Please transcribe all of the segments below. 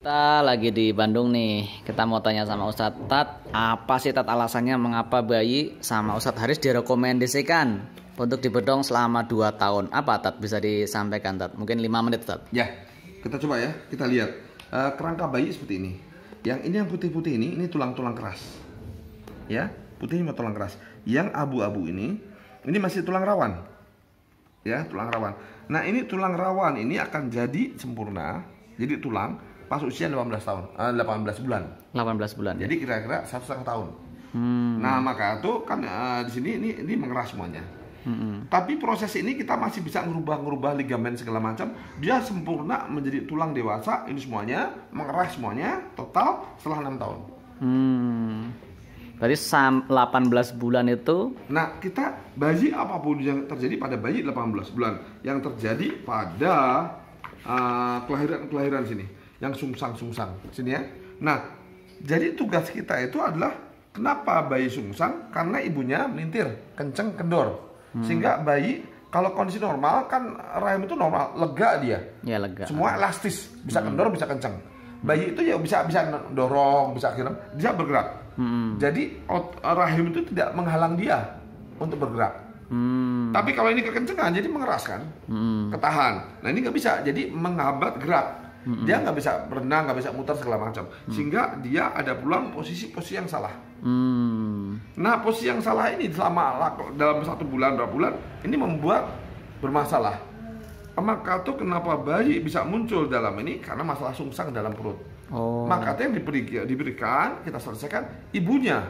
Kita lagi di Bandung nih. Kita mau tanya sama Ustadz Tat, apa sih Tat alasannya mengapa bayi sama Ustadz Haris direkomendasikan untuk dibedong selama 2 tahun? Apa Tat bisa disampaikan Tat? Mungkin 5 menit Tat. Ya, kita coba ya, kita lihat kerangka bayi seperti ini. Yang ini yang putih-putih ini tulang-tulang keras. Ya, putih ini tulang keras. Yang abu-abu ini masih tulang rawan. Ya, tulang rawan. Nah, ini tulang rawan ini akan jadi sempurna, jadi tulang pas usia 18 tahun, 18 bulan. 18 bulan. Jadi kira-kira 1,5 tahun. Nah, maka itu kan di sini ini mengeras semuanya. Tapi proses ini kita masih bisa ngerubah ligamen segala macam. Dia sempurna menjadi tulang dewasa. Ini semuanya mengeras semuanya total setelah 6 tahun. Berarti 18 bulan itu. Nah, kita bayi apapun yang terjadi pada bayi 18 bulan yang terjadi pada kelahiran sini, yang sungsang sini ya. Nah, jadi tugas kita itu adalah kenapa bayi sungsang? Karena ibunya melintir, kenceng, kendor. Sehingga bayi kalau kondisi normal kan rahim itu normal, lega dia. Ya, lega. Semua elastis, bisa kendor, bisa kenceng. Bayi itu ya bisa dorong, bisa akhirnya dia bergerak. Jadi rahim itu tidak menghalang dia untuk bergerak. Tapi kalau ini kekencengan jadi mengeras kan, ketahan. Nah, ini nggak bisa, jadi menghambat gerak. Dia nggak bisa berenang, nggak bisa muter segala macam, sehingga dia ada pulang posisi yang salah. Nah, posisi yang salah ini selama dalam 1 bulan 2 bulan ini membuat bermasalah. Maka tuh kenapa bayi bisa muncul dalam ini, karena masalah sungsang dalam perut. Maka itu yang diberikan kita selesaikan ibunya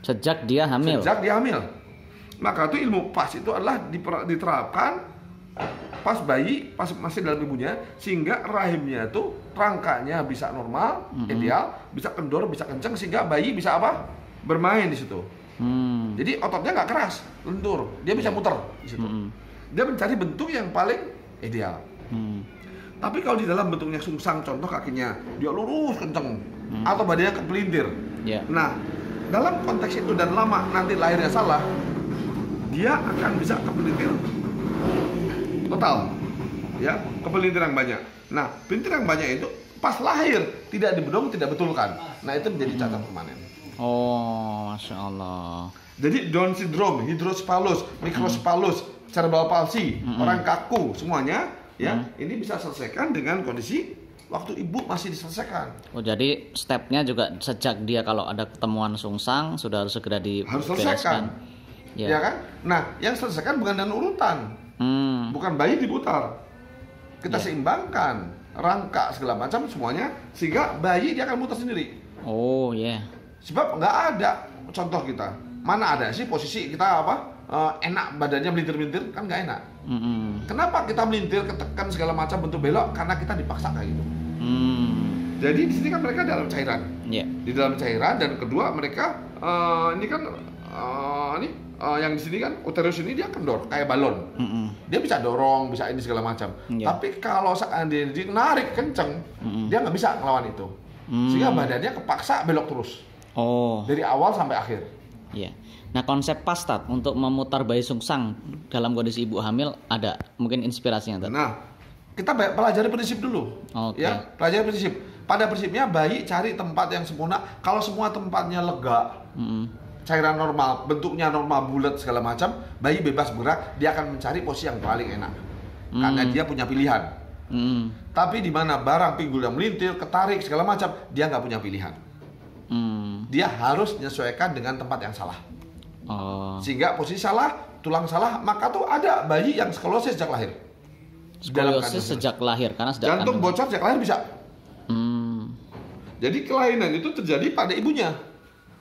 Sejak dia hamil. Maka itu ilmu pas itu adalah diterapkan pas bayi, pas masih dalam ibunya, sehingga rahimnya itu rangkanya bisa normal, ideal, bisa kendor, bisa kenceng, sehingga bayi bisa apa? Bermain di situ. Jadi ototnya nggak keras, lentur, dia bisa muter di situ. Dia mencari bentuk yang paling ideal. Tapi kalau di dalam bentuknya sungsang, contoh kakinya dia lurus kenceng, atau badannya kepelintir. Nah, dalam konteks itu dan lama nanti lahirnya salah, dia akan bisa kepelintir total, ya, kepelintiran banyak. Nah, pelintiran banyak itu pas lahir tidak dibedong, tidak betulkan. Nah, itu menjadi cacat permanen. Masya Allah. Jadi Down syndrome, hidrocephalus, microcephalus, cerebral palsy, orang kaku, semuanya, ya, ini bisa selesaikan dengan kondisi waktu ibu masih diselesaikan. Jadi stepnya juga sejak dia kalau ada ketemuan sungsang sudah harus segera harus selesaikan. Ya kan? Nah, yang selesaikan bukan dengan urutan. Bukan bayi diputar. Kita seimbangkan rangka segala macam semuanya sehingga bayi dia akan muter sendiri. Sebab nggak ada contoh kita. Mana ada sih posisi kita enak badannya melintir-melintir, kan nggak enak. Kenapa kita melintir, ketekan segala macam bentuk belok? Karena kita dipaksa kayak gitu. Jadi di sini kan mereka dalam cairan. Di dalam cairan, dan kedua mereka ini kan yang di sini kan uterus ini dia kendor kayak balon. Dia bisa dorong, bisa ini segala macam. Tapi kalau seandainya dia narik kenceng, dia nggak bisa ngelawan itu. Sehingga badannya kepaksa belok terus. Dari awal sampai akhir. Nah, konsep pastat untuk memutar bayi sungsang dalam kondisi ibu hamil ada mungkin inspirasinya Tat? Nah, kita pelajari prinsip dulu. Ya, pelajari prinsip. Pada prinsipnya bayi cari tempat yang sempurna. Kalau semua tempatnya lega, cairan normal, bentuknya normal, bulat segala macam, bayi bebas bergerak, dia akan mencari posisi yang paling enak. Karena dia punya pilihan. Tapi di mana barang pinggul yang melintir, ketarik segala macam, dia nggak punya pilihan. Dia harus menyesuaikan dengan tempat yang salah. Sehingga posisi salah, tulang salah, maka tuh ada bayi yang skoliosis sejak lahir. Skoliosis sejak lahir karena jantung bocor sejak lahir bisa. Jadi kelainan itu terjadi pada ibunya.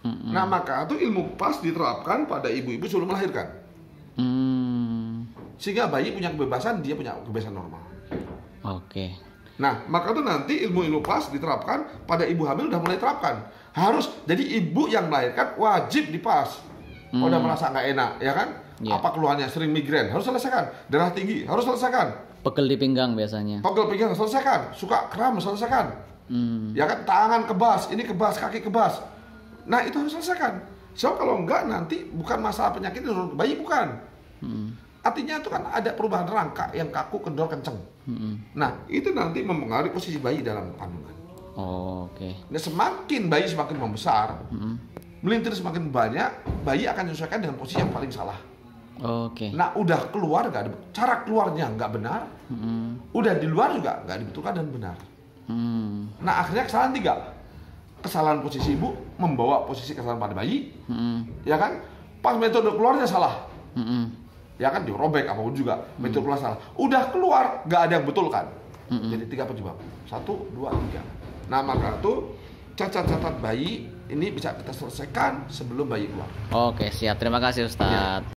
Nah, maka itu ilmu pas diterapkan pada ibu-ibu sebelum melahirkan. Sehingga bayi punya kebebasan, dia punya kebebasan normal. Nah, maka itu nanti ilmu pas diterapkan pada ibu hamil udah mulai terapkan. Harus, jadi ibu yang melahirkan wajib dipas. Kalau udah merasa nggak enak, ya kan? Apa keluhannya? Sering migrain, harus selesaikan. Darah tinggi, harus selesaikan. Pegel di pinggang biasanya. Pegel pinggang, selesaikan. Suka kram, selesaikan. Ya kan, tangan kebas, ini kebas, kaki kebas. Nah, itu harus selesaikan. So, kalau enggak nanti bukan masalah penyakit itu bayi, bukan. artinya itu kan ada perubahan rangka yang kaku, kendor, kenceng. Nah, itu nanti mempengaruhi posisi bayi dalam kandungan. Oh, oke. Nah, semakin bayi semakin membesar, melintir semakin banyak, bayi akan menyesuaikan dengan posisi yang paling salah. Oke. Nah, udah keluar nggak, cara keluarnya nggak benar, udah di luar juga nggak dibetulkan dan benar. Nah, akhirnya kesalahan 3. Kesalahan posisi ibu membawa posisi kesalahan pada bayi, ya kan? Pas metode keluarnya salah, ya kan, dirobek apapun juga, metode keluar salah. Udah keluar nggak ada yang betulkan. Jadi 3 penyebab, 1, 2, 3. Nah, maka itu cacat-cacat bayi ini bisa kita selesaikan sebelum bayi keluar. Oke, siap. Terima kasih Ustadz.